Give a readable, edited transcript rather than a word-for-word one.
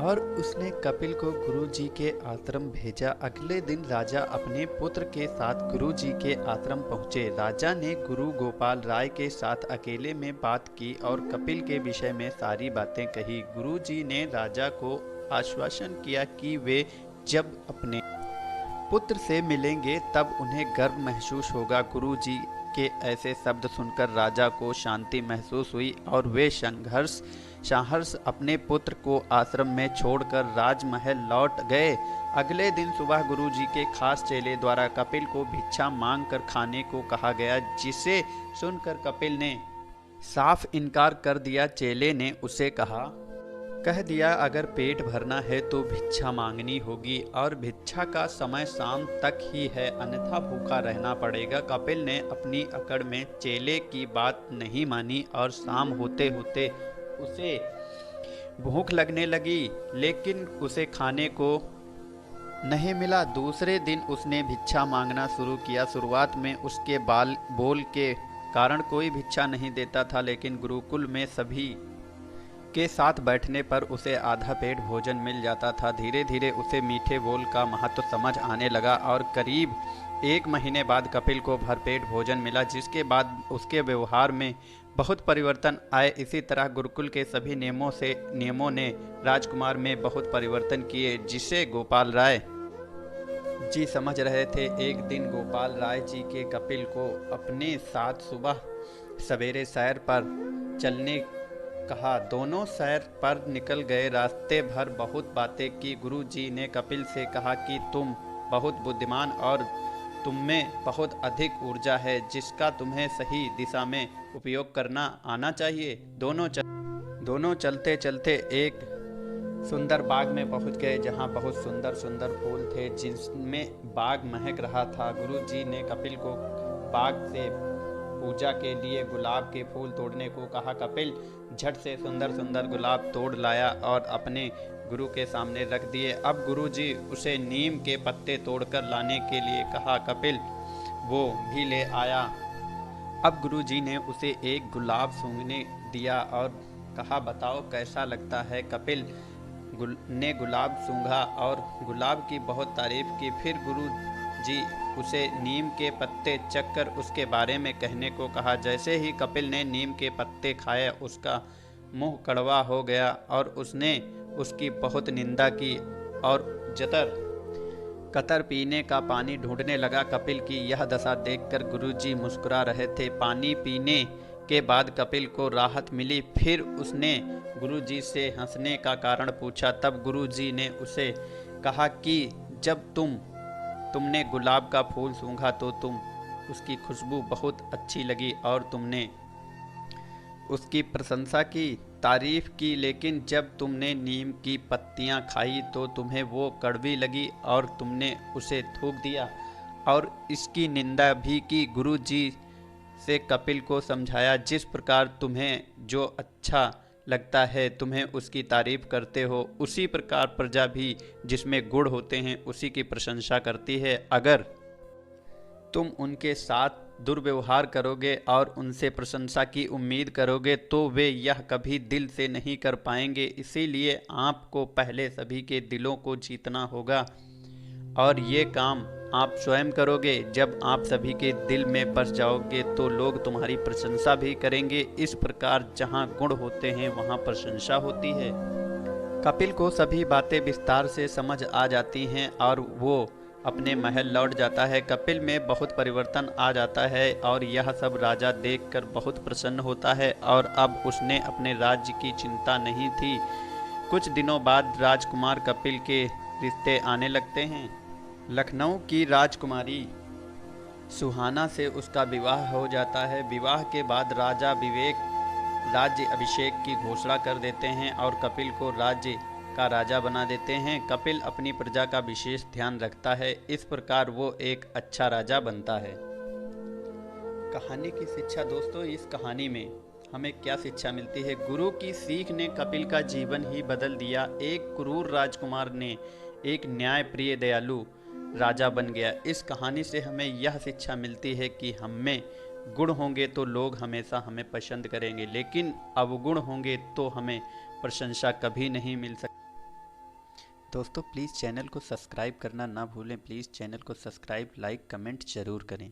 और उसने कपिल को गुरुजी के आश्रम भेजा। अगले दिन राजा अपने पुत्र के साथ गुरुजी के आश्रम पहुंचे। राजा ने गुरु गोपाल राय के साथ अकेले में बात की और कपिल के विषय में सारी बातें कही। गुरुजी ने राजा को आश्वासन किया कि वे जब अपने पुत्र से मिलेंगे तब उन्हें गर्व महसूस होगा। गुरुजी के ऐसे शब्द सुनकर राजा को शांति महसूस हुई और वे सहर्ष अपने पुत्र को आश्रम में छोड़कर राजमहल लौट गए। अगले दिन सुबह गुरुजी के खास चेले द्वारा कपिल को भिक्षा मांग कर खाने को कहा गया, जिसे सुनकर कपिल ने साफ इनकार कर दिया। चेले ने उसे कह दिया, अगर पेट भरना है तो भिक्षा मांगनी होगी और भिक्षा का समय शाम तक ही है, अन्यथा भूखा रहना पड़ेगा। कपिल ने अपनी अकड़ में चेले की बात नहीं मानी और शाम होते होते उसे भूख लगने लगी, लेकिन उसे खाने को नहीं मिला। दूसरे दिन उसने भिक्षा मांगना शुरू किया। शुरुआत में उसके बोल के कारण कोई भिक्षा नहीं देता था, लेकिन गुरुकुल में सभी के साथ बैठने पर उसे आधा पेट भोजन मिल जाता था। धीरे धीरे उसे मीठे बोल का महत्व समझ आने लगा और करीब 1 महीने बाद कपिल को भरपेट भोजन मिला, जिसके बाद उसके व्यवहार में बहुत परिवर्तन आए। इसी तरह गुरुकुल के सभी नियमों ने राजकुमार में बहुत परिवर्तन किए, जिसे गोपाल राय जी समझ रहे थे। एक दिन गोपाल राय जी के कपिल को अपने साथ सुबह सवेरे सैर पर चलने कहा। दोनों सैर पर निकल गए। रास्ते भर बहुत बातें की। गुरुजी ने कपिल से कहा कि तुम बहुत बुद्धिमान और तुममें बहुत अधिक ऊर्जा है, जिसका तुम्हें सही दिशा में उपयोग करना आना चाहिए। दोनों चलते चलते एक सुंदर बाग में पहुंच गए, जहां बहुत सुंदर सुंदर फूल थे, जिसमें बाग महक रहा था। गुरुजी ने कपिल को बाग से पूजा के लिए गुलाब के फूल तोड़ने को कहा। कपिल झट से सुंदर सुंदर गुलाब तोड़ लाया और अपने गुरु के सामने रख दिए। अब गुरुजी उसे नीम के पत्ते तोड़कर लाने के लिए कहा। कपिल वो भी ले आया। अब गुरुजी ने उसे एक गुलाब सूंघने दिया और कहा, बताओ कैसा लगता है। कपिल ने गुलाब सूंघा और गुलाब की बहुत तारीफ की। फिर गुरुजी उसे नीम के पत्ते चखकर उसके बारे में कहने को कहा। जैसे ही कपिल ने नीम के पत्ते खाए, उसका मुंह कड़वा हो गया और उसने उसकी बहुत निंदा की और कतर पीने का पानी ढूंढने लगा। कपिल की यह दशा देखकर गुरुजी मुस्कुरा रहे थे। पानी पीने के बाद कपिल को राहत मिली। फिर उसने गुरुजी से हंसने का कारण पूछा। तब गुरुजी ने उसे कहा कि जब तुमने गुलाब का फूल सूंघा तो उसकी खुशबू बहुत अच्छी लगी और तुमने उसकी प्रशंसा की, तारीफ की, लेकिन जब तुमने नीम की पत्तियां खाई तो तुम्हें वो कड़वी लगी और तुमने उसे थूक दिया और इसकी निंदा भी की। गुरुजी से कपिल को समझाया, जिस प्रकार तुम्हें जो अच्छा लगता है तुम्हें उसकी तारीफ करते हो, उसी प्रकार प्रजा भी जिसमें गुण होते हैं उसी की प्रशंसा करती है। अगर तुम उनके साथ दुर्व्यवहार करोगे और उनसे प्रशंसा की उम्मीद करोगे तो वे यह कभी दिल से नहीं कर पाएंगे। इसीलिए आपको पहले सभी के दिलों को जीतना होगा और ये काम आप स्वयं करोगे। जब आप सभी के दिल में बस जाओगे तो लोग तुम्हारी प्रशंसा भी करेंगे। इस प्रकार जहाँ गुण होते हैं वहाँ प्रशंसा होती है। कपिल को सभी बातें विस्तार से समझ आ जाती हैं और वो अपने महल लौट जाता है। कपिल में बहुत परिवर्तन आ जाता है और यह सब राजा देखकर बहुत प्रसन्न होता है और अब उसने अपने राज्य की चिंता नहीं थी। कुछ दिनों बाद राजकुमार कपिल के रिश्ते आने लगते हैं। लखनऊ की राजकुमारी सुहाना से उसका विवाह हो जाता है। विवाह के बाद राजा विवेक राज्य अभिषेक की घोषणा कर देते हैं और कपिल को राज्य का राजा बना देते हैं। कपिल अपनी प्रजा का विशेष ध्यान रखता है। इस प्रकार वो एक अच्छा राजा बनता है। कहानी की शिक्षा दोस्तों, इस कहानी में हमें क्या शिक्षा मिलती है? गुरु की सीख ने कपिल का जीवन ही बदल दिया। एक क्रूर राजकुमार ने एक न्यायप्रिय दयालु राजा बन गया। इस कहानी से हमें यह शिक्षा मिलती है कि हमें गुण होंगे तो लोग हमेशा हमें पसंद करेंगे, लेकिन अवगुण होंगे तो हमें प्रशंसा कभी नहीं मिल सकती। दोस्तों प्लीज़ चैनल को सब्सक्राइब करना ना भूलें। प्लीज़ चैनल को सब्सक्राइब, लाइक, कमेंट ज़रूर करें।